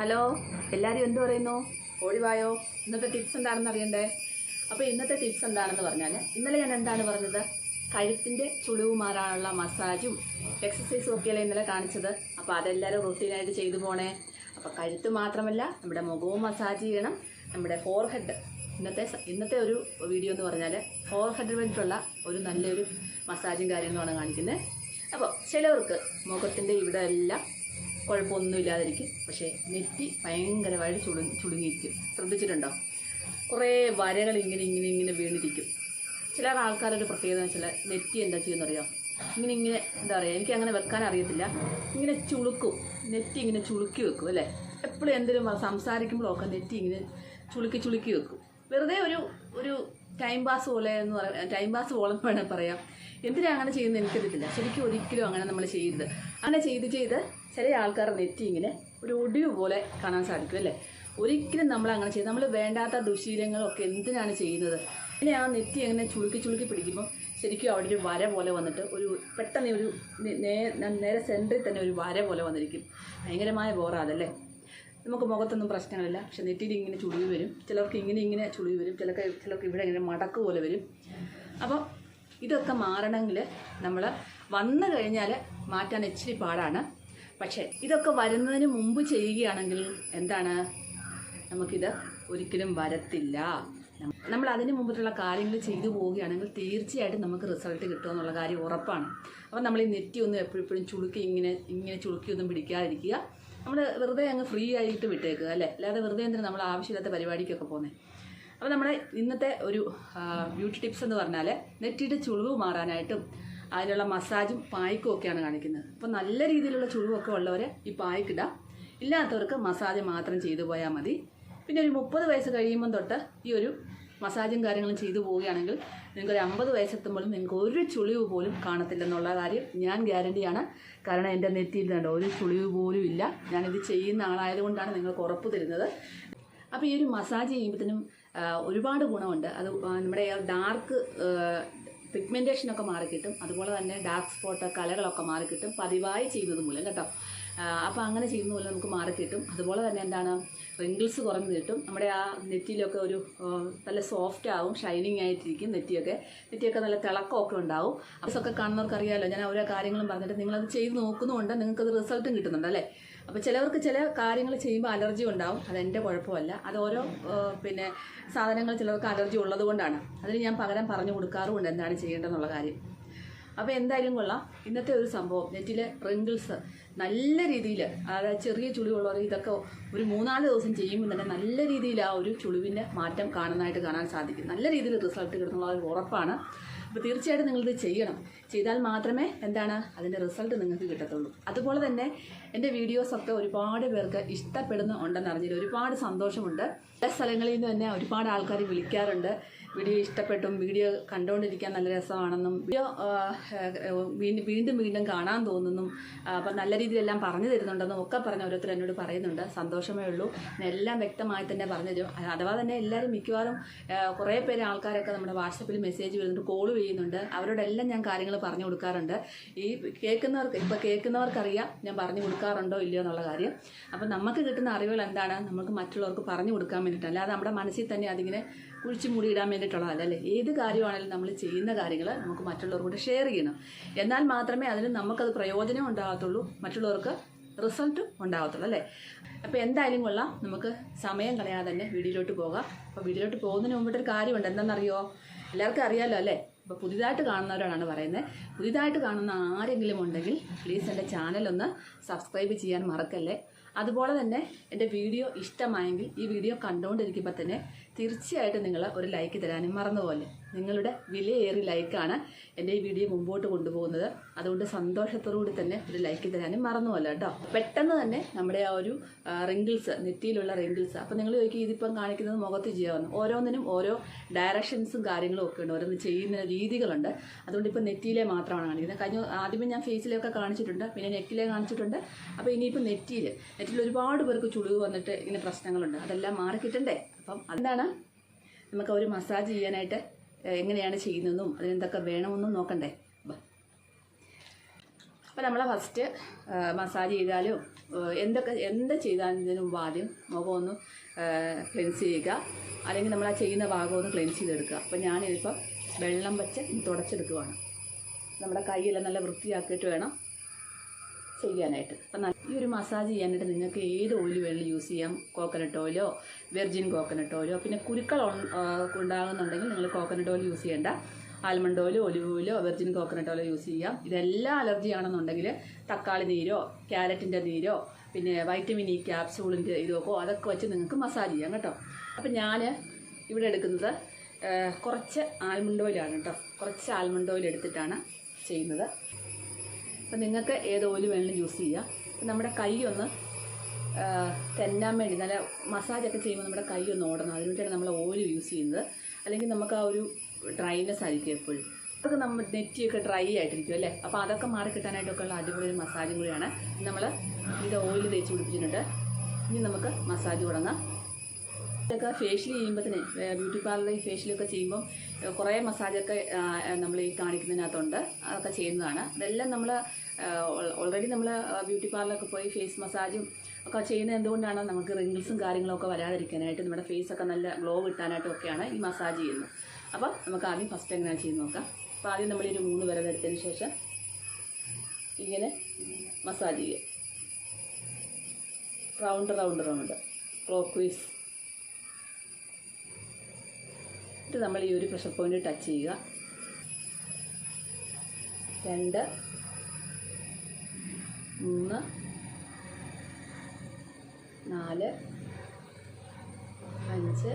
Hello, എല്ലാവരും എന്ത് പറയുന്നു? ഓടിവായോ. ഇന്നത്തെ ടിപ്സ് എന്താണെന്ന് അറിയണ്ടേ? അപ്പോൾ ഇന്നത്തെ ടിപ്സ് എന്താണെന്ന് പറഞ്ഞാൽ, ഇന്നലെ ഞാൻ എന്താണ് പറഞ്ഞത്? കഴുത്തിൻ്റെ ചുളിവ് മാറാനുള്ള മസാജും എക്സസൈസും ഒക്കെയല്ലേ ഇന്നലെ കാണിച്ചത്. അപ്പോൾ അതെല്ലാവരും റൂട്ടീനായിട്ട് ചെയ്തു പോണേ. അപ്പോൾ കഴുത്ത് മാത്രമല്ല, നമ്മുടെ മുഖവും മസാജ് ചെയ്യണം. നമ്മുടെ ഫോർഹെഡ്, ഇന്നത്തെ ഒരു വീഡിയോ എന്ന് പറഞ്ഞാൽ ഫോർഹെഡിന് വേണ്ടിയിട്ടുള്ള ഒരു നല്ലൊരു മസാജും കാര്യങ്ങളുമാണ് കാണിക്കുന്നത്. അപ്പോൾ ചിലവർക്ക് മുഖത്തിൻ്റെ ഇവിടെ എല്ലാം കുഴപ്പമൊന്നുമില്ലാതിരിക്കും, പക്ഷേ നെറ്റി ഭയങ്കരമായിട്ട് ചുളുങ്ങിയിരിക്കും. ശ്രദ്ധിച്ചിട്ടുണ്ടോ? കുറേ വരകൾ ഇങ്ങനെ വീണിരിക്കും. ചില ആൾക്കാരുടെ പ്രത്യേകത എന്ന് വെച്ചാൽ നെറ്റി എന്താ ചെയ്യുന്നറിയാം, ഇങ്ങനെ എന്താ പറയുക, എനിക്ക് അങ്ങനെ വെക്കാൻ അറിയത്തില്ല, ഇങ്ങനെ ചുളുക്കും. നെറ്റി ഇങ്ങനെ ചുളുക്കി വെക്കും അല്ലേ. എപ്പോഴും എന്തെങ്കിലും സംസാരിക്കുമ്പോഴൊക്കെ നെറ്റി ഇങ്ങനെ ചുളുക്കി വെക്കും. വെറുതെ ഒരു ടൈം പാസ് പോലെ എന്ന് പറയാം, ടൈം പാസ് പോലെ വേണമെങ്കിൽ പറയാം. എന്തിനാ അങ്ങനെ ചെയ്യുന്നത് എനിക്കറിയത്തില്ല. ശരിക്കും ഒരിക്കലും അങ്ങനെ നമ്മൾ ചെയ്യരുത്. അങ്ങനെ ചെയ്ത് ചില ആൾക്കാരുടെ നെറ്റി ഇങ്ങനെ ഒരു ഒടിവ് പോലെ കാണാൻ സാധിക്കും അല്ലേ. ഒരിക്കലും നമ്മൾ അങ്ങനെ ചെയ്ത് നമ്മൾ വേണ്ടാത്ത ദുശീലങ്ങളൊക്കെ എന്തിനാണ് ചെയ്യുന്നത്? ഇങ്ങനെ ആ നെറ്റി അങ്ങനെ ചുളുക്കി പിടിക്കുമ്പോൾ ശരിക്കും അവിടെ ഒരു വര പോലെ വന്നിട്ട് പെട്ടെന്ന് നേരെ സെൻറ്ററിൽ തന്നെ ഒരു വര പോലെ വന്നിരിക്കും. ഭയങ്കരമായ ബോറാതല്ലേ. നമുക്ക് മുഖത്തൊന്നും പ്രശ്നങ്ങളില്ല, പക്ഷെ നെറ്റിയിൽ ഇങ്ങനെ ചുളിവ് വരും. ചിലർക്ക് ഇങ്ങനെ ചുളിവ് വരും, ചിലർക്ക് ഇവിടെ ഇങ്ങനെ മടക്ക് പോലെ വരും. അപ്പോൾ ഇതൊക്കെ മാറണമെങ്കിൽ നമ്മൾ വന്നു കഴിഞ്ഞാൽ മാറ്റാൻ ഇച്ചിരി പാടാണ്. പക്ഷേ ഇതൊക്കെ വരുന്നതിന് മുമ്പ് ചെയ്യുകയാണെങ്കിൽ എന്താണ്, നമുക്കിത് ഒരിക്കലും വരത്തില്ല. നമ്മൾ അതിന് മുമ്പിട്ടുള്ള കാര്യങ്ങൾ ചെയ്തു പോവുകയാണെങ്കിൽ തീർച്ചയായിട്ടും നമുക്ക് റിസൾട്ട് കിട്ടുമെന്നുള്ള കാര്യം ഉറപ്പാണ്. അപ്പോൾ നമ്മൾ ഈ നെറ്റി ഒന്നും എപ്പോഴും ചുളുക്കി ഇങ്ങനെ ചുളുക്കിയൊന്നും പിടിക്കാതിരിക്കുക. നമ്മൾ വെറുതെ അങ്ങ് ഫ്രീ ആയിട്ട് വിട്ടേക്കുക അല്ലേ. അല്ലാതെ വെറുതെ എന്തിനാണ് നമ്മൾ ആവശ്യമില്ലാത്ത പരിപാടിക്കൊക്കെ പോകുന്നത്. അപ്പോൾ നമ്മുടെ ഇന്നത്തെ ഒരു ബ്യൂട്ടി ടിപ്സ് എന്ന് പറഞ്ഞാൽ നെറ്റിയുടെ ചുളിവ് മാറാനായിട്ടും അതിനുള്ള മസാജും പായ്ക്കും ഒക്കെയാണ് കാണിക്കുന്നത്. അപ്പോൾ നല്ല രീതിയിലുള്ള ചുളിവൊക്കെ ഉള്ളവർ ഈ പായ്ക്കിടാം, ഇല്ലാത്തവർക്ക് മസാജ് മാത്രം ചെയ്തു പോയാൽ മതി. പിന്നെ ഒരു 30 വയസ്സ് കഴിയുമ്പം തൊട്ട് ഈ ഒരു മസാജും കാര്യങ്ങളും ചെയ്തു പോവുകയാണെങ്കിൽ നിങ്ങൾക്കൊരു 50 വയസ്സെത്തുമ്പോഴും നിങ്ങൾക്ക് ഒരു ചുളിവ് പോലും കാണത്തില്ലെന്നുള്ള കാര്യം ഞാൻ ഗ്യാരണ്ടിയാണ്. കാരണം എൻ്റെ നെറ്റിയിൽ കണ്ടോ ഒരു ചുളിവ് പോലും ഇല്ല. ഞാനിത് ചെയ്യുന്ന ആളായതുകൊണ്ടാണ് നിങ്ങൾക്ക് ഉറപ്പ് തരുന്നത്. അപ്പോൾ ഈ ഒരു മസാജ് ചെയ്യുമ്പോഴത്തേനും ഒരുപാട് ഗുണമുണ്ട്. അത് നമ്മുടെ ഡാർക്ക് പിഗ്മെൻറ്റേഷനൊക്കെ മാറിക്കിട്ടും. അതുപോലെ തന്നെ ഡാർക്ക് സ്പോട്ട് കലകളൊക്കെ മാറിക്കിട്ടും പതിവായി ചെയ്യുന്നത് മൂലം കേട്ടോ. അപ്പോൾ അങ്ങനെ ചെയ്യുന്ന മൂലം നമുക്ക് മാറിക്കിട്ടും. അതുപോലെ തന്നെ എന്താണ്, റിങ്കിൾസ് കുറഞ്ഞ് കിട്ടും. നമ്മുടെ ആ നെറ്റിയിലൊക്കെ ഒരു നല്ല സോഫ്റ്റ് ആവും, ഷൈനിങ് ആയിട്ടിരിക്കും. നെറ്റിയൊക്കെ നല്ല തിളക്കമൊക്കെ ഉണ്ടാവും. അതൊക്കെ കാണുന്നവർക്ക് അറിയാമല്ലോ. ഞാൻ ഓരോ കാര്യങ്ങളും പറഞ്ഞിട്ട് നിങ്ങളത് ചെയ്ത് നോക്കുന്നുമുണ്ട്, നിങ്ങൾക്കത് റിസൾട്ടും കിട്ടുന്നുണ്ട് അല്ലേ. അപ്പോൾ ചിലവർക്ക് ചില കാര്യങ്ങൾ ചെയ്യുമ്പോൾ അലർജി ഉണ്ടാവും. അതെൻ്റെ കുഴപ്പമല്ല. അത് ഓരോ സാധനങ്ങൾ ചിലർക്ക് അലർജി ഉള്ളത് കൊണ്ടാണ്. അതിന് ഞാൻ പകരം പറഞ്ഞു കൊടുക്കാറുമുണ്ട് എന്താണ് ചെയ്യേണ്ടതെന്നുള്ള കാര്യം. അപ്പോൾ എന്തായാലും കൊള്ളാം. ഇന്നത്തെ ഒരു സംഭവം നെറ്റിലെ റിങ്കിൾസ് നല്ല രീതിയിൽ, അതായത് ചെറിയ ചുളിവുള്ളവർ ഇതൊക്കെ ഒരു 3-4 ദിവസം ചെയ്യുമ്പോൾ തന്നെ നല്ല രീതിയിൽ ആ ഒരു ചുളിവിൻ്റെ മാറ്റം കാണാൻ സാധിക്കും. നല്ല രീതിയിൽ റിസൾട്ട് കിട്ടുന്നുള്ള ഉറപ്പാണ്. അപ്പോൾ തീർച്ചയായിട്ടും നിങ്ങളിത് ചെയ്യണം. ചെയ്താൽ മാത്രമേ എന്താണ് അതിൻ്റെ റിസൾട്ട് നിങ്ങൾക്ക് കിട്ടത്തുള്ളൂ. അതുപോലെ തന്നെ എൻ്റെ വീഡിയോസൊക്കെ ഒരുപാട് പേർക്ക് ഇഷ്ടപ്പെടുന്നുണ്ടെന്ന് അറിഞ്ഞില്ല, ഒരുപാട് സന്തോഷമുണ്ട്. പല സ്ഥലങ്ങളിൽ നിന്ന് തന്നെ ഒരുപാട് ആൾക്കാർ വിളിക്കാറുണ്ട്, വീഡിയോ ഇഷ്ടപ്പെട്ടും വീഡിയോ കണ്ടുകൊണ്ടിരിക്കാൻ നല്ല രസമാണെന്നും വീഡിയോ വീണ്ടും കാണാൻ തോന്നുന്നും അപ്പം നല്ല രീതിയിലെല്ലാം പറഞ്ഞു തരുന്നുണ്ടെന്നും ഒക്കെ പറഞ്ഞ് ഓരോരുത്തർ എന്നോട് പറയുന്നുണ്ട്. സന്തോഷമേ ഉള്ളൂ. എല്ലാം വ്യക്തമായി തന്നെ പറഞ്ഞു തരും. അഥവാ തന്നെ എല്ലാവരും മിക്കവാറും കുറേ പേര് ആൾക്കാരൊക്കെ നമ്മുടെ വാട്സപ്പിൽ മെസ്സേജ് വരുന്നുണ്ട്, കോൾ ചെയ്യുന്നുണ്ട്. അവരോടെല്ലാം ഞാൻ കാര്യങ്ങൾ പറഞ്ഞു കൊടുക്കാറുണ്ട്. ഈ കേൾക്കുന്നവർക്കറിയാം ഞാൻ പറഞ്ഞു കൊടുക്കാറുണ്ടോ ഇല്ലയോ എന്നുള്ള കാര്യം. അപ്പം നമുക്ക് കിട്ടുന്ന അറിവുകൾ എന്താണ്, നമുക്ക് മറ്റുള്ളവർക്ക് പറഞ്ഞു കൊടുക്കാൻ വേണ്ടിയിട്ടാണ്. അല്ലാതെ നമ്മുടെ മനസ്സിൽ തന്നെ അതിങ്ങനെ കുഴിച്ച് മൂടിയിടാൻ വേണ്ടിയിട്ടുള്ളതല്ലേ. ഏത് കാര്യമാണെങ്കിലും നമ്മൾ ചെയ്യുന്ന കാര്യങ്ങൾ നമുക്ക് മറ്റുള്ളവരോട് ഷെയർ ചെയ്യണം. എന്നാൽ മാത്രമേ അതിന് നമുക്കത് പ്രയോജനം ഉണ്ടാകത്തുള്ളൂ, മറ്റുള്ളവർക്ക് റിസൾട്ടും ഉണ്ടാകത്തുള്ളൂ അല്ലേ. അപ്പോൾ എന്തായാലും കൊള്ളാം, നമുക്ക് സമയം കളയാതെ തന്നെ വീഡിയോയിലോട്ട് പോകാം. അപ്പോൾ വീഡിയോയിലോട്ട് പോകുന്നതിന് മുമ്പിട്ടൊരു കാര്യമുണ്ട്. എന്താണെന്നറിയോ? എല്ലാവർക്കും അറിയാമല്ലോ അല്ലേ. അപ്പോൾ പുതിയതായിട്ട് കാണുന്നവരോടാണ് പറയുന്നത്. പുതിയതായിട്ട് കാണുന്ന ആരെങ്കിലും ഉണ്ടെങ്കിൽ പ്ലീസ് എൻ്റെ ചാനലൊന്ന് സബ്സ്ക്രൈബ് ചെയ്യാൻ മറക്കല്ലേ. അതുപോലെ തന്നെ എൻ്റെ വീഡിയോ ഇഷ്ടമായെങ്കിൽ ഈ വീഡിയോ കണ്ടുകൊണ്ടിരിക്കുമ്പോൾ തന്നെ തീർച്ചയായിട്ടും നിങ്ങൾ ഒരു ലൈക്ക് തരാനും മറന്നുപോലെ. നിങ്ങളുടെ വിലയേറിയ ലൈക്കാണ് എൻ്റെ ഈ വീഡിയോ മുമ്പോട്ട് കൊണ്ടുപോകുന്നത്. അതുകൊണ്ട് സന്തോഷത്തോടുകൂടി തന്നെ ഒരു ലൈക്ക് തരാനും മറന്നുപോലെ കേട്ടോ. പെട്ടെന്ന് തന്നെ നമ്മുടെ ആ ഒരു റിങ്കിൾസ്, നെറ്റിയിലുള്ള റിങ്കിൾസ്, അപ്പോൾ നിങ്ങൾ ചോദിക്കും ഇതിപ്പം കാണിക്കുന്നത് മുഖത്ത് ചെയ്യാമെന്ന്. ഓരോന്നിനും ഓരോ ഡയറക്ഷൻസും കാര്യങ്ങളും ഒക്കെ ഉണ്ട്, ഓരോന്ന് ചെയ്യുന്ന രീതികളുണ്ട്. അതുകൊണ്ട് ഇപ്പോൾ നെറ്റിയിലെ മാത്രമാണ് കാണിക്കുന്നത്. ആദ്യമേ ഞാൻ ഫേസിലൊക്കെ കാണിച്ചിട്ടുണ്ട്, പിന്നെ നെറ്റിലെ കാണിച്ചിട്ടുണ്ട്. അപ്പോൾ ഇനിയിപ്പോൾ നെറ്റിയിൽ ഒരുപാട് പേർക്ക് ചുളിവ് വന്നിട്ട് ഇങ്ങനെ പ്രശ്നങ്ങളുണ്ട്. അതെല്ലാം മാറിക്കിട്ടണ്ടേ. അപ്പം എന്താണ്, നമുക്ക് ഒരു മസാജ് ചെയ്യാനായിട്ട് എങ്ങനെയാണ് ചെയ്യുന്നതെന്നും അതിനെന്തൊക്കെ വേണമെന്നും നോക്കണ്ടേ. അപ്പോൾ നമ്മൾ ഫസ്റ്റ് മസാജ് ചെയ്താലും എന്ത് ചെയ്താലും മുമ്പ് ആദ്യം മുഖം ഒന്ന് ക്ലെൻസ് ചെയ്യുക, അല്ലെങ്കിൽ നമ്മൾ ആ ചെയ്യുന്ന ഭാഗം ഒന്ന് ക്ലെൻസ് ചെയ്തെടുക്കുക. അപ്പോൾ ഞാനിതിപ്പോൾ വെള്ളം വെച്ച് തുടച്ചെടുക്കുകയാണ്. നമ്മുടെ കൈയെല്ലാം നല്ല വൃത്തിയാക്കിയിട്ട് വേണം ചെയ്യാനായിട്ട്. അപ്പം ഈ ഒരു മസാജ് ചെയ്യാനായിട്ട് നിങ്ങൾക്ക് ഏത് ഓയിൽ വേണമെങ്കിലും യൂസ് ചെയ്യാം. കോക്കനട്ട് ഓയിലോ വെർജിൻ കോക്കനട്ട് ഓയിലോ, പിന്നെ കുരുക്കൾ ഉണ്ടാകുന്നുണ്ടെങ്കിൽ നിങ്ങൾ കോക്കനട്ട് ഓയിൽ യൂസ് ചെയ്യേണ്ട. ആൽമണ്ട് ഓയിലോ ഒലിവ് ഓയിലോ വെർജിൻ കോക്കനട്ട് ഓയിലോ യൂസ് ചെയ്യാം. ഇതെല്ലാം അലർജി ആണെന്നുണ്ടെങ്കിൽ തക്കാളി നീരോ ക്യാരറ്റിൻ്റെ നീരോ പിന്നെ വൈറ്റമിൻ ഇ ക്യാപ്സൂളിൻ്റെ ഇതൊക്കെ അതൊക്കെ വെച്ച് നിങ്ങൾക്ക് മസാജ് ചെയ്യാം കേട്ടോ. അപ്പം ഞാൻ ഇവിടെ എടുക്കുന്നത് കുറച്ച് ആൽമണ്ട് ഓയിലാണ് കേട്ടോ. കുറച്ച് ആൽമണ്ട് ഓയിൽ എടുത്തിട്ടാണ് ചെയ്യുന്നത്. അപ്പം നിങ്ങൾക്ക് ഏത് ഓയിൽ വേണമെങ്കിലും യൂസ് ചെയ്യാം. അപ്പം നമ്മുടെ കൈ ഒന്ന് തെന്നാൻ വേണ്ടി നല്ല മസാജൊക്കെ ചെയ്യുമ്പോൾ നമ്മുടെ കൈ ഒന്ന് ഓടണം, അതിന് വേണ്ടിയാണ് നമ്മൾ ഓയിൽ യൂസ് ചെയ്യുന്നത്. അല്ലെങ്കിൽ നമുക്ക് ആ ഒരു ഡ്രൈനെസ് ആയിരിക്കും എപ്പോഴും. അതൊക്കെ നമ്മൾ നെറ്റിയൊക്കെ ഡ്രൈ ആയിട്ടിരിക്കും അല്ലേ. അപ്പോൾ അതൊക്കെ മാറി കിട്ടാനായിട്ടൊക്കെ ഉള്ള അടിപൊളി ഒരു മസാജും കൂടിയാണ്. നമ്മൾ ഇതിൻ്റെ ഓയിൽ തേച്ച് പിടിപ്പിച്ചിട്ടുണ്ട്. ഇനി നമുക്ക് മസാജ് തുടങ്ങാം. ഇതൊക്കെ ഫേഷ്യൽ ചെയ്യുമ്പോഴത്തേന് ബ്യൂട്ടി പാർലറിൽ ഫേഷ്യലൊക്കെ ചെയ്യുമ്പം കുറേ മസാജൊക്കെ നമ്മൾ ഈ കാണിക്കുന്നതിനകത്തുണ്ട്. അതൊക്കെ ചെയ്യുന്നതാണ്. ഇതെല്ലാം നമ്മൾ ഓൾറെഡി നമ്മൾ ബ്യൂട്ടി പാർലറൊക്കെ പോയി ഫേസ് മസാജും ഒക്കെ ചെയ്യുന്നത് എന്തുകൊണ്ടാണ്? നമുക്ക് റിങ്കിൾസും കാര്യങ്ങളൊക്കെ വരാതിരിക്കാനായിട്ട്, നമ്മുടെ ഫേസൊക്കെ നല്ല ഗ്ലോ കിട്ടാനായിട്ടും ഒക്കെയാണ് ഈ മസാജ് ചെയ്യുന്നത്. അപ്പോൾ നമുക്ക് ആദ്യം ഫസ്റ്റ് എങ്ങനെയാണ് ചെയ്ത് നോക്കാം. അപ്പോൾ ആദ്യം നമ്മളൊരു 3 വിരൽ എടുത്തതിന് ശേഷം ഇങ്ങനെ മസാജ് ചെയ്യുക. Round clock vice. എന്നിട്ട് നമ്മൾ ഈ ഒരു പ്രഷർ പോയിന്റ് ടച്ച് ചെയ്യുക. 2 3 4 5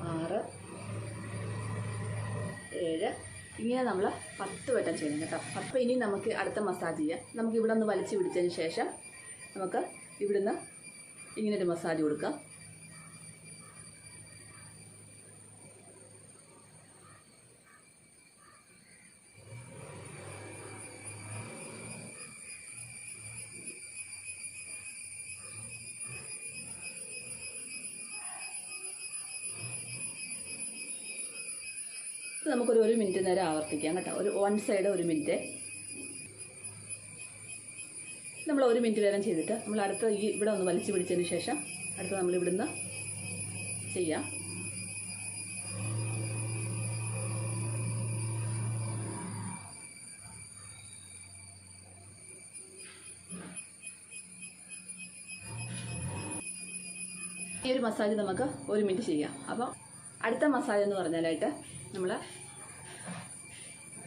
6 7 ഇങ്ങനെ നമ്മൾ 10 വട്ടം ചെയ്യണം കേട്ടോ. അപ്പോൾ ഇനി നമുക്ക് അടുത്ത മസാജ് ചെയ്യാം. നമുക്ക് ഇവിടെ ഒന്ന് വലിച്ചു പിടിച്ചതിന് ശേഷം നമുക്ക് ഇവിടുന്ന് ഇങ്ങനൊരു മസാജ് കൊടുക്കാം. നമുക്കൊരു 1 മിനിറ്റ് നേരം ആവർത്തിക്കാം കേട്ടോ. ഒരു 1 സൈഡ് 1 മിനിറ്റ്. നമ്മൾ 1 മിനിറ്റ് നേരം ചെയ്തിട്ട് നമ്മൾ അടുത്ത ഈ ഇവിടെ ഒന്ന് വലിച്ചു പിടിച്ചതിന് ശേഷം അടുത്ത നമ്മൾ ഇവിടുന്ന് ചെയ്യാം. ഈ ഒരു മസാജ് നമുക്ക് 1 മിനിറ്റ് ചെയ്യാം. അപ്പം അടുത്ത മസാജ് എന്ന് പറഞ്ഞാലായിട്ട് നമ്മൾ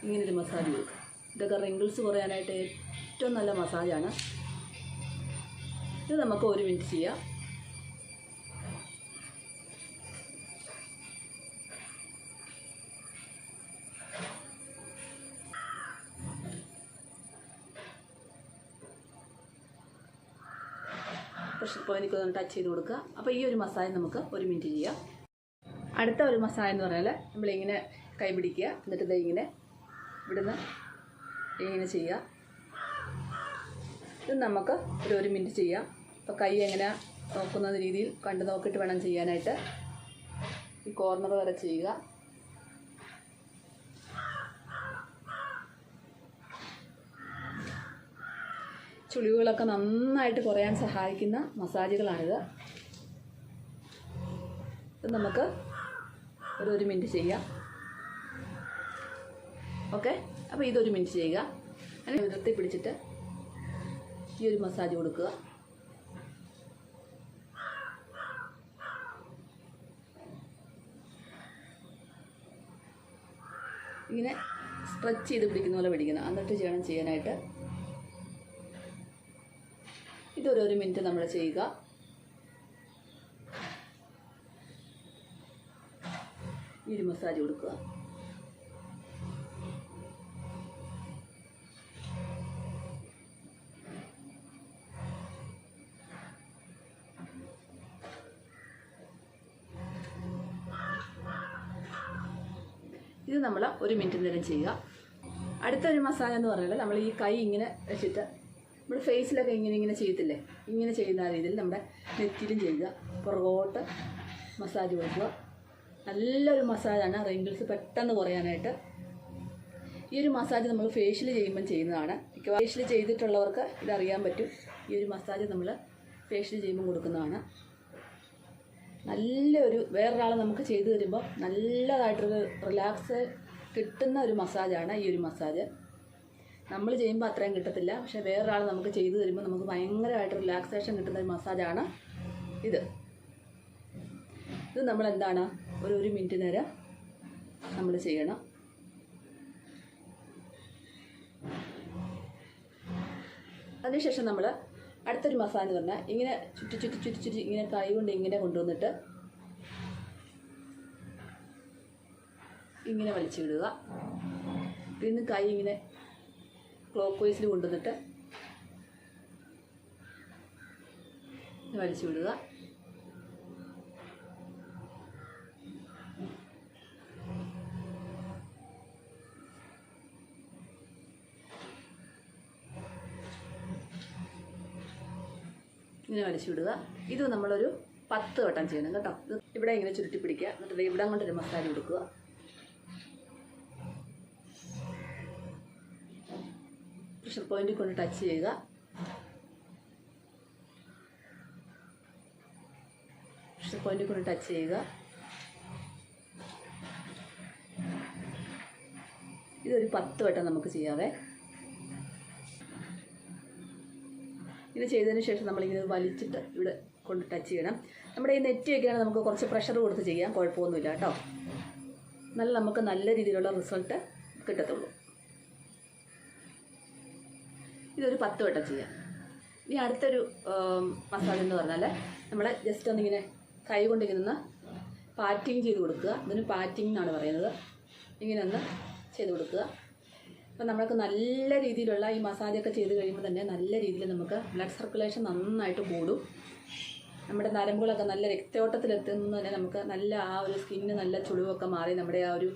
ഇങ്ങനൊരു മസാജ് കൊടുക്കും. ഇതൊക്കെ റിങ്കിൾസ് കുറയാനായിട്ട് ഏറ്റവും നല്ല മസാജാണ്. ഇത് നമുക്ക് 1 മിനിറ്റ് ചെയ്യാം. പ്രഷർ പോയിന്റിൽ ഒന്ന് ടച്ച് ചെയ്ത് കൊടുക്കുക. അപ്പോൾ ഈ ഒരു മസാജ് നമുക്ക് 1 മിനിറ്റ് ചെയ്യാം. അടുത്ത ഒരു മസാജ് എന്ന് പറഞ്ഞാൽ നമ്മളിങ്ങനെ കൈ പിടിക്കുക, എന്നിട്ട് ഇത് ഇങ്ങനെ ഇവിടുന്ന് ഇങ്ങനെ ചെയ്യുക. ഇത് നമുക്ക് ഒരു 1 മിനിറ്റ് ചെയ്യാം. അപ്പോൾ കൈ എങ്ങനെ നോക്കുന്ന രീതിയിൽ കണ്ടു നോക്കിയിട്ട് വേണം ചെയ്യാനായിട്ട്. ഈ കോർണർ വരെ ചെയ്യുക. ചുളിവുകളൊക്കെ നന്നായിട്ട് കുറയാൻ സഹായിക്കുന്ന മസാജുകളാണിത്. ഇത് നമുക്ക് ഒരു 1 മിനിറ്റ് ചെയ്യാം. ഓക്കെ, അപ്പോൾ ഇതൊരു മിനിറ്റ് ചെയ്യുക. അങ്ങനെ ഉയർത്തി പിടിച്ചിട്ട് ഈ ഒരു മസാജ് കൊടുക്കുക. ഇങ്ങനെ സ്ട്രെച്ച് ചെയ്ത് പിടിക്കുന്ന പോലെ പിടിക്കണം, എന്നിട്ട് ചെയ്യണം ചെയ്യാനായിട്ട്. ഇതൊരു 1 മിനിറ്റ് നമ്മൾ ചെയ്യുക. ഈ ഒരു മസാജ് കൊടുക്കുക. ഇത് നമ്മൾ 1 മിനിറ്റ് നേരം ചെയ്യുക. അടുത്തൊരു മസാജ് എന്ന് പറഞ്ഞാൽ നമ്മൾ ഈ കൈ ഇങ്ങനെ വെച്ചിട്ട് നമ്മൾ ഫേസിലൊക്കെ ഇങ്ങനെ ചെയ്യത്തില്ലേ, ഇങ്ങനെ ചെയ്യുന്ന രീതിയിൽ നമ്മുടെ നെറ്റിലും ചെയ്യുക. പുറകോട്ട് മസാജ് കൊടുക്കുക. നല്ലൊരു മസാജാണ് റിങ്കിൾസ് പെട്ടെന്ന് കുറയാനായിട്ട്. ഈ ഒരു മസാജ് നമ്മൾ ഫേഷ്യൽ ചെയ്യുമ്പം ചെയ്യുന്നതാണ്. ഫേഷ്യൽ ചെയ്തിട്ടുള്ളവർക്ക് ഇതറിയാൻ പറ്റും. ഈ ഒരു മസാജ് നമ്മൾ ഫേഷ്യൽ ചെയ്യുമ്പം കൊടുക്കുന്നതാണ്. നല്ലൊരു വേറൊരാൾ നമുക്ക് ചെയ്തു തരുമ്പോൾ നല്ലതായിട്ടൊരു റിലാക്സ് കിട്ടുന്ന ഒരു മസാജാണ് ഈ ഒരു മസാജ്. നമ്മൾ ചെയ്യുമ്പോൾ അത്രയും കിട്ടത്തില്ല, പക്ഷേ വേറൊരാൾ നമുക്ക് ചെയ്തു തരുമ്പോൾ നമുക്ക് ഭയങ്കരമായിട്ട് റിലാക്സേഷൻ കിട്ടുന്ന ഒരു മസാജാണ് ഇത്. ഇത് നമ്മൾ എന്താണ് ഒരു മിനിറ്റ് നേരം നമ്മൾ ചെയ്യണം. അതിനുശേഷം നമ്മൾ അടുത്തൊരു മസാജ് എന്ന് പറഞ്ഞാൽ ഇങ്ങനെ ചുറ്റി ഇങ്ങനെ കൈ കൊണ്ട് ഇങ്ങനെ കൊണ്ടുവന്നിട്ട് ഇങ്ങനെ വലിച്ചു വിടുക. വീണ്ടും കൈ ഇങ്ങനെ ക്ലോക്ക് വൈസിൽ കൊണ്ടുവന്നിട്ട് വലിച്ചു വിടുക. ഇങ്ങനെ വലിച്ചു വിടുക. ഇത് നമ്മളൊരു 10 വട്ടം ചെയ്യണം കേട്ടോ. ഇവിടെ ഇങ്ങനെ ചുരുട്ടി പിടിക്കുക. എന്നിട്ട് ഇവിടെ കൊണ്ടൊരു മസാജ് കൊടുക്കുക. പ്രഷർ പോയിന്റിൽ കൊണ്ട് ടച്ച് ചെയ്യുക. പ്രഷർ പോയിന്റിൽ കൊണ്ട് ടച്ച് ചെയ്യുക. ഇതൊരു 10 വട്ടം നമുക്ക് ചെയ്യാവേ. ഇത് ചെയ്തതിന് ശേഷം നമ്മളിങ്ങനെ വലിച്ചിട്ട് ഇവിടെ കൊണ്ട് ടച്ച് ചെയ്യണം. നമ്മുടെ ഈ നെറ്റിയൊക്കെയാണ് നമുക്ക് കുറച്ച് പ്രഷർ കൊടുത്ത് ചെയ്യാം, കുഴപ്പമൊന്നുമില്ല കേട്ടോ. നമുക്ക് നല്ല രീതിയിലുള്ള റിസൾട്ട് കിട്ടത്തുള്ളൂ. ഇതൊരു 10 വട്ടം ചെയ്യാം. ഇനി അടുത്തൊരു മസാജ് എന്ന് പറഞ്ഞാൽ നമ്മൾ ജസ്റ്റ് ഒന്നിങ്ങനെ കൈ കൊണ്ടിങ്ങനെ ഒന്ന് പാറ്റിങ് ചെയ്ത് കൊടുക്കുക. ഇതിന് പാറ്റിങ് എന്നാണ് പറയുന്നത്. ഇങ്ങനെ ഒന്ന് ചെയ്ത് കൊടുക്കുക. അപ്പം നമ്മൾക്ക് നല്ല രീതിയിലുള്ള ഈ മസാജൊക്കെ ചെയ്ത് കഴിയുമ്പോൾ തന്നെ നല്ല രീതിയിൽ നമുക്ക് ബ്ലഡ് സർക്കുലേഷൻ നന്നായിട്ട് കൂടും. നമ്മുടെ നരമ്പുകളൊക്കെ നല്ല രക്തയോട്ടത്തിലെത്തുന്നത് തന്നെ നമുക്ക് നല്ല ആ ഒരു സ്കിന്ന് നല്ല ചുളിവൊക്കെ മാറി നമ്മുടെ ആ ഒരു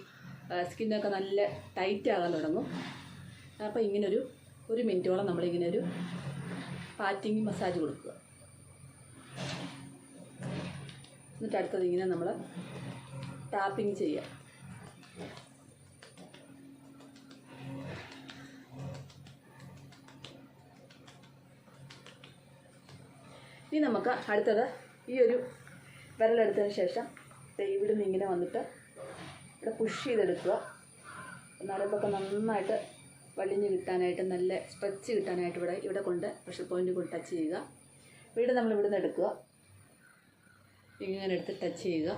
സ്കിന്നൊക്കെ നല്ല ടൈറ്റ് ആകാൻ തുടങ്ങും. അപ്പോൾ ഇങ്ങനൊരു 1 മിനിറ്റോളം നമ്മളിങ്ങനെ ഒരു പാറ്റിങ് മസാജ് കൊടുക്കുക. എന്നിട്ട് അടുത്തത് ഇങ്ങനെ നമ്മൾ ടാപ്പിങ് ചെയ്യുക. ഇനി നമുക്ക് അടുത്തത് ഈ ഒരു വിരലെടുത്തതിന് ശേഷം ഇവിടെ നിന്ന് ഇങ്ങനെ വന്നിട്ട് ഇവിടെ പുഷ് ചെയ്തെടുക്കുക. നരമ്പൊക്കെ നന്നായിട്ട് വലിഞ്ഞ് കിട്ടാനായിട്ട് നല്ല സ്ട്രെച്ച് കിട്ടാനായിട്ട് ഇവിടെ കൊണ്ട് പ്രഷർ പോയിൻ്റ് കൊണ്ട് ടച്ച് ചെയ്യുക. വീണ്ടും നമ്മൾ ഇവിടെ നിന്ന് എടുക്കുക. ഇങ്ങനെ എടുത്ത് ടച്ച് ചെയ്യുക.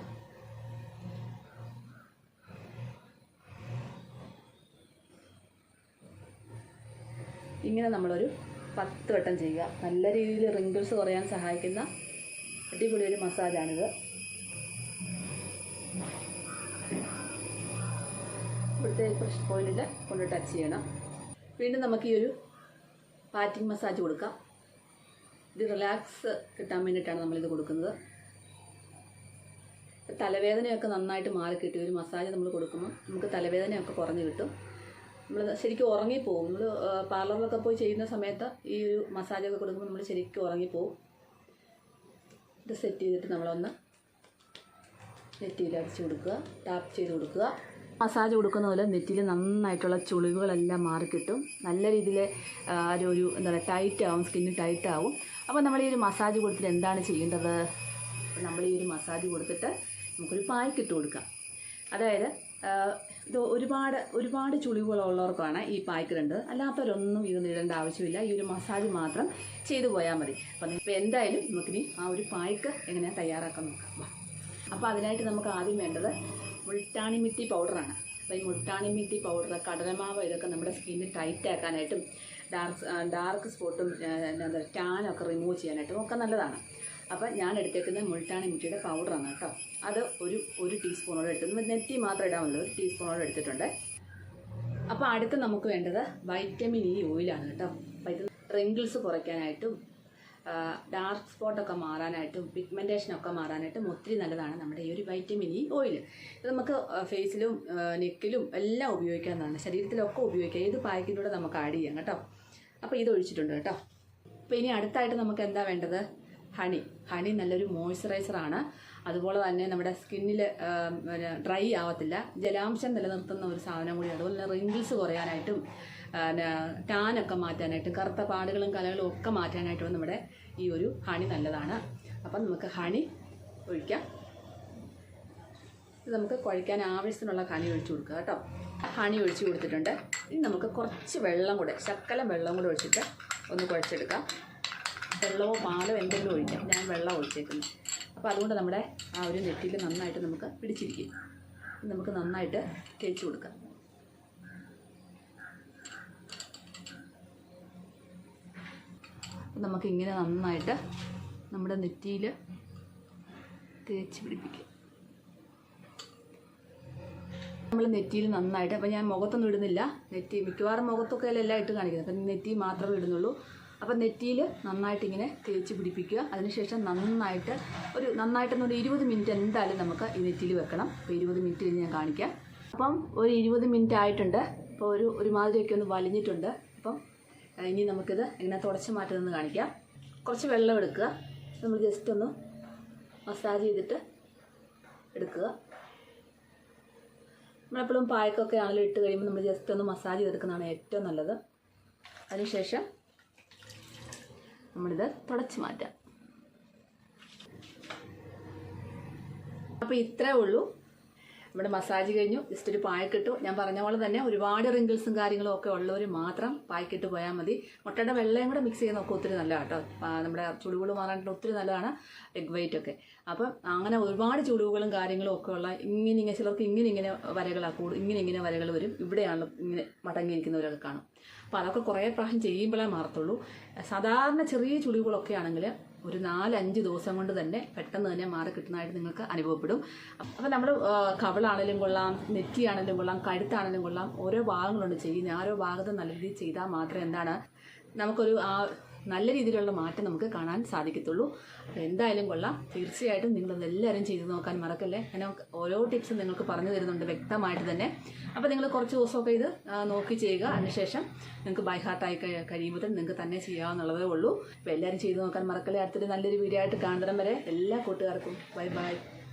ഇങ്ങനെ നമ്മളൊരു 10 വട്ടം ചെയ്യുക. നല്ല രീതിയിൽ റിങ്കിൾസ് കുറയാൻ സഹായിക്കുന്ന അടിപൊളി ഒരു മസാജാണിത്. ഇവിടുത്തെ പ്രഷർ പോയിന്റിൽ കൊണ്ട് ടച്ച് ചെയ്യണം. വീണ്ടും നമുക്ക് ഈ ഒരു പാറ്റിങ് മസാജ് കൊടുക്കാം. ഇത് റിലാക്സ് കിട്ടാൻ വേണ്ടിയിട്ടാണ് നമ്മളിത് കൊടുക്കുന്നത്. തലവേദനയൊക്കെ നന്നായിട്ട് മാറി കിട്ടും. ഒരു മസാജ് നമ്മൾ കൊടുക്കുമ്പോൾ നമുക്ക് തലവേദനയൊക്കെ കുറഞ്ഞ് കിട്ടും. നമ്മൾ ശരിക്കും ഉറങ്ങിപ്പോവും. നമ്മൾ പാർലറിലൊക്കെ പോയി ചെയ്യുന്ന സമയത്ത് ഈ ഒരു മസാജൊക്കെ കൊടുക്കുമ്പോൾ നമ്മൾ ശരിക്കും ഉറങ്ങിപ്പോവും. ഇത് സെറ്റ് ചെയ്തിട്ട് നമ്മളൊന്ന് നെറ്റിയിൽ അടിച്ച് കൊടുക്കുക, ടാപ്പ് ചെയ്ത് കൊടുക്കുക. മസാജ് കൊടുക്കുന്ന പോലെ നെറ്റിയിൽ നന്നായിട്ടുള്ള ചുളിവുകളെല്ലാം മാറിക്കിട്ടും. നല്ല രീതിയിൽ ഒരു എന്താ പറയുക ടൈറ്റ് ആവും, സ്കിന്ന് ടൈറ്റ് ആവും. അപ്പോൾ നമ്മൾ ഈ ഒരു മസാജ് കൊടുത്തിട്ട് എന്താണ് ചെയ്യേണ്ടത്? നമ്മൾ ഈ ഒരു മസാജ് കൊടുത്തിട്ട് നമുക്കൊരു പായ്ക്ക് ഇട്ട് കൊടുക്കാം. അതായത് ഇത് ഒരുപാട് ചുളിവുകളുള്ളവർക്കാണ് ഈ പായ്ക്ക് ഇടേണ്ടത്. അല്ലാത്തവരൊന്നും ഇതൊന്നും ഇടേണ്ട ആവശ്യമില്ല. ഈ ഒരു മസാജ് മാത്രം ചെയ്തു പോയാൽ മതി. അപ്പം ഇപ്പോൾ എന്തായാലും നമുക്കിനി ആ ഒരു പായ്ക്ക് എങ്ങനെയാണ് തയ്യാറാക്കാൻ നോക്കാം. അപ്പോൾ അതിനായിട്ട് നമുക്ക് ആദ്യം വേണ്ടത് മുൾട്ടാണി മിട്ടി പൗഡറാണ്. അപ്പോൾ ഈ മുൾട്ടാണി മിട്ടി പൗഡർ, കടലമാവ്, ഇതൊക്കെ നമ്മുടെ സ്കിന്ന് ടൈറ്റ് ആക്കാനായിട്ടും ഡാർക്ക് സ്പോട്ടും എന്താ ടാനൊക്കെ റിമൂവ് ചെയ്യാനായിട്ടും ഒക്കെ നല്ലതാണ്. അപ്പോൾ ഞാൻ എടുത്തേക്കുന്നത് മുൾട്ടാണി മിട്ടിയുടെ പൗഡറാണ് കേട്ടോ. അത് ഒരു ടീസ്പൂണോടെ എടുത്തത്. നെറ്റി മാത്രം ഇടാമല്ലോ, 1 ടീസ്പൂണോടെ എടുത്തിട്ടുണ്ട്. അപ്പോൾ അടുത്ത് നമുക്ക് വേണ്ടത് വൈറ്റമിൻ ഇ ഓയിലാണ് കേട്ടോ. അപ്പോൾ ഇത് റിങ്കിൾസ് കുറയ്ക്കാനായിട്ടും ഡാർക്ക് സ്പോട്ടൊക്കെ മാറാനായിട്ടും പിഗ്മെൻറ്റേഷനൊക്കെ മാറാനായിട്ടും ഒത്തിരി നല്ലതാണ് നമ്മുടെ ഈ ഒരു വൈറ്റമിൻ ഇ ഓയിൽ. ഇത് നമുക്ക് ഫേസിലും നെക്കിലും എല്ലാം ഉപയോഗിക്കാവുന്നതാണ്. ശരീരത്തിലൊക്കെ ഉപയോഗിക്കാം. ഏത് പായ്ക്കിലൂടെ നമുക്ക് ആഡ് ചെയ്യാം കേട്ടോ. അപ്പോൾ ഇത് ഒഴിച്ചിട്ടുണ്ട് കേട്ടോ. അപ്പോൾ ഇനി അടുത്തായിട്ട് നമുക്ക് എന്താ വേണ്ടത്? ഹണി നല്ലൊരു മോയ്സ്ചറൈസറാണ്. അതുപോലെ തന്നെ നമ്മുടെ സ്കിന്നിൽ ഡ്രൈ ആവത്തില്ല, ജലാംശം നിലനിർത്തുന്ന ഒരു സാധനം കൂടി. അതുപോലെ തന്നെ റിങ്കിൾസ് കുറയാനായിട്ടും ടാനൊക്കെ മാറ്റാനായിട്ടും കറുത്ത പാടുകളും കലകളും ഒക്കെ മാറ്റാനായിട്ടും നമ്മുടെ ഈ ഒരു ഹണി നല്ലതാണ്. അപ്പം നമുക്ക് ഹണി ഒഴിക്കാം. ഇത് നമുക്ക് കുഴയ്ക്കാൻ ആവശ്യത്തിനുള്ള ഹണി ഒഴിച്ചു കൊടുക്കുക കേട്ടോ. ഹണി ഒഴിച്ച് കൊടുത്തിട്ടുണ്ട്. ഇനി നമുക്ക് കുറച്ച് വെള്ളം കൂടെ, ശകലം വെള്ളം കൂടെ ഒഴിച്ചിട്ട് ഒന്ന് കുഴച്ചെടുക്കാം. വെള്ളമോ പാലോ എന്തെങ്കിലും ഒഴിക്കാം. ഞാൻ വെള്ളം ഒഴിച്ചേക്കുന്നു. അപ്പോൾ അതുകൊണ്ട് നമ്മുടെ ആ ഒരു നെറ്റിയിൽ നന്നായിട്ട് നമുക്ക് പിടിച്ചിരിക്കും. നമുക്ക് നന്നായിട്ട് തേച്ച് കൊടുക്കാം. നമുക്കിങ്ങനെ നന്നായിട്ട് നമ്മുടെ നെറ്റിയിൽ തേച്ച് പിടിപ്പിക്കും. നമ്മൾ നെറ്റിയിൽ നന്നായിട്ട്, അപ്പോൾ ഞാൻ മുഖത്തൊന്നും ഇടുന്നില്ല, നെറ്റി മിക്കവാറും മുഖത്തൊക്കെ എല്ലാം ഇട്ട് കാണിക്കുന്നത്, അപ്പം നെറ്റി മാത്രമേ ഇടുന്നുള്ളൂ. അപ്പം നെറ്റിയിൽ നന്നായിട്ട് ഇങ്ങനെ തേച്ച് പിടിപ്പിക്കുക. അതിനുശേഷം നന്നായിട്ടൊന്നൊരു 20 മിനിറ്റ് എന്തായാലും നമുക്ക് ഈ നെറ്റിയിൽ വെക്കണം. അപ്പോൾ 20 മിനിറ്റ് കഴിഞ്ഞ് ഞാൻ കാണിക്കാം. അപ്പം ഒരു 20 മിനിറ്റ് ആയിട്ടുണ്ട്. അപ്പോൾ ഒരുമാതിരിയൊക്കെ ഒന്ന് വലിഞ്ഞിട്ടുണ്ട്. അപ്പം ഇനി നമുക്കിത് ഇങ്ങനെ തുടച്ച് മാറ്റുന്നതെന്ന് കാണിക്കാം. കുറച്ച് വെള്ളം എടുക്കുക. നമ്മൾ ജസ്റ്റ് ഒന്ന് മസാജ് ചെയ്തിട്ട് എടുക്കുക. നമ്മളെപ്പോഴും പായക്കൊക്കെ ആണെങ്കിലും ഇട്ട് കഴിയുമ്പോൾ നമ്മൾ ജസ്റ്റ് ഒന്ന് മസാജ് ചെയ്തെടുക്കുന്നതാണ് ഏറ്റവും നല്ലത്. അതിനുശേഷം നമ്മളിത് തുടച്ച് മാറ്റാം. അപ്പോൾ ഇത്രേ ഉള്ളൂ. നമ്മുടെ മസാജ് കഴിഞ്ഞു. ജസ്റ്റ് ഒരു പായ്ക്കിട്ടു. ഞാൻ പറഞ്ഞ പോലെ തന്നെ ഒരുപാട് റിങ്കിൾസും കാര്യങ്ങളും ഒക്കെ ഉള്ളവർ മാത്രം പായ്ക്കിട്ട് പോയാൽ മതി. മുട്ടയുടെ വെള്ളയും കൂടെ മിക്സ് ചെയ്യുന്നതൊക്കെ ഒത്തിരി നല്ലതാണ് കേട്ടോ. നമ്മുടെ ചുളിവുകൾ മാറാനായിട്ട് ഒത്തിരി നല്ലതാണ് എഗ് വൈറ്റ് ഒക്കെ. അപ്പം അങ്ങനെ ഒരുപാട് ചുളിവുകളും കാര്യങ്ങളും ഒക്കെ ഉള്ള ഇങ്ങനെ ചിലർക്ക് ഇങ്ങനെ വരകളാണ് ഇങ്ങനെ വരകൾ വരും. ഇവിടെയാണ് ഇങ്ങനെ മടങ്ങിയിരിക്കുന്നവരൊക്കെ കാണും. അപ്പോൾ അതൊക്കെ കുറേ പ്രാവശ്യം ചെയ്യുമ്പോഴേ മാറത്തുള്ളൂ. സാധാരണ ചെറിയ ചുളിവുകളൊക്കെ ആണെങ്കിൽ ഒരു 4-5 ദിവസം കൊണ്ട് തന്നെ പെട്ടെന്ന് തന്നെ മാറി കിട്ടുന്നതായിട്ട് നിങ്ങൾക്ക് അനുഭവപ്പെടും. അപ്പോൾ നമ്മൾ കവിളാണെങ്കിലും കൊള്ളാം, നെറ്റിയാണെങ്കിലും കൊള്ളാം, കഴുത്താണെങ്കിലും കൊള്ളാം, ഓരോ ഭാഗങ്ങളുണ്ട് ചെയ്യുന്നത്. ഓരോ ഭാഗത്ത് നല്ല രീതിയിൽ ചെയ്താൽ മാത്രമേ നമുക്കൊരു നല്ല രീതിയിലുള്ള മാറ്റം നമുക്ക് കാണാൻ സാധിക്കത്തുള്ളൂ. അപ്പോൾ എന്തായാലും കൊള്ളാം. തീർച്ചയായിട്ടും നിങ്ങളതെല്ലാവരും ചെയ്ത് നോക്കാൻ മറക്കല്ലേ. ഞാൻ ഓരോ ടിപ്സും നിങ്ങൾക്ക് പറഞ്ഞു തരുന്നുണ്ട് വ്യക്തമായിട്ട് തന്നെ. അപ്പോൾ നിങ്ങൾ കുറച്ച് ദിവസമൊക്കെ ഇത് നോക്കി ചെയ്യുക. അതിനുശേഷം നിങ്ങൾക്ക് ബൈ ഹാർട്ടായി കഴിയുമ്പോൾ നിങ്ങൾക്ക് തന്നെ ചെയ്യാവുന്നുള്ളതേ ഉള്ളൂ. അപ്പോൾ എല്ലാവരും ചെയ്ത് നോക്കാൻ മറക്കല്ലേ. അടുത്തൊരു നല്ലൊരു വീഡിയോ ആയിട്ട് കാണുന്നതിനും വരെ എല്ലാ കൂട്ടുകാർക്കും ബൈ ബൈ.